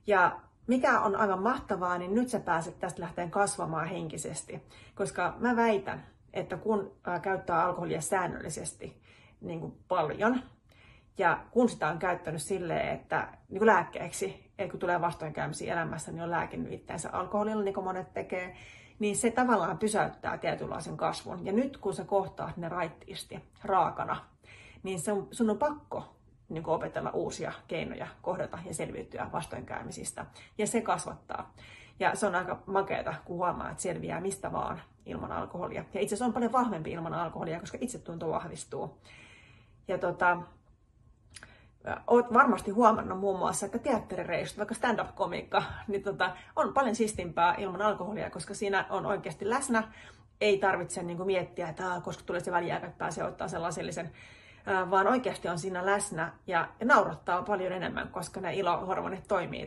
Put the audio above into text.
Ja mikä on aivan mahtavaa, niin nyt sä pääset tästä lähteen kasvamaan henkisesti. Koska mä väitän, että kun käyttää alkoholia säännöllisesti niin kuin paljon, ja kun sitä on käyttänyt silleen, että niin kuin lääkkeeksi, että kun tulee vastoinkäymisiä elämässä, niin on lääkinyt itseänsä alkoholilla, niin kuin monet tekee, niin se tavallaan pysäyttää tietynlaisen kasvun. Ja nyt kun sä kohtaat ne raittiisti, raakana, niin sun on pakko niin kuin opetella uusia keinoja kohdata ja selviytyä vastoinkäymisistä. Ja se kasvattaa. Ja se on aika makeata, kun huomaa, että selviää mistä vaan ilman alkoholia. Ja itse asiassa on paljon vahvempi ilman alkoholia, koska itsetunto vahvistuu. Ja olet varmasti huomannut muun muassa, että teatterireissut, vaikka stand-up-komiikka, niin on paljon siistimpää ilman alkoholia, koska siinä on oikeasti läsnä. Ei tarvitse niin kuin miettiä, että koska tulee se väliaika, että pääsee ottaa sellaisen, vaan oikeasti on siinä läsnä ja naurattaa paljon enemmän, koska ne ilohormonit toimii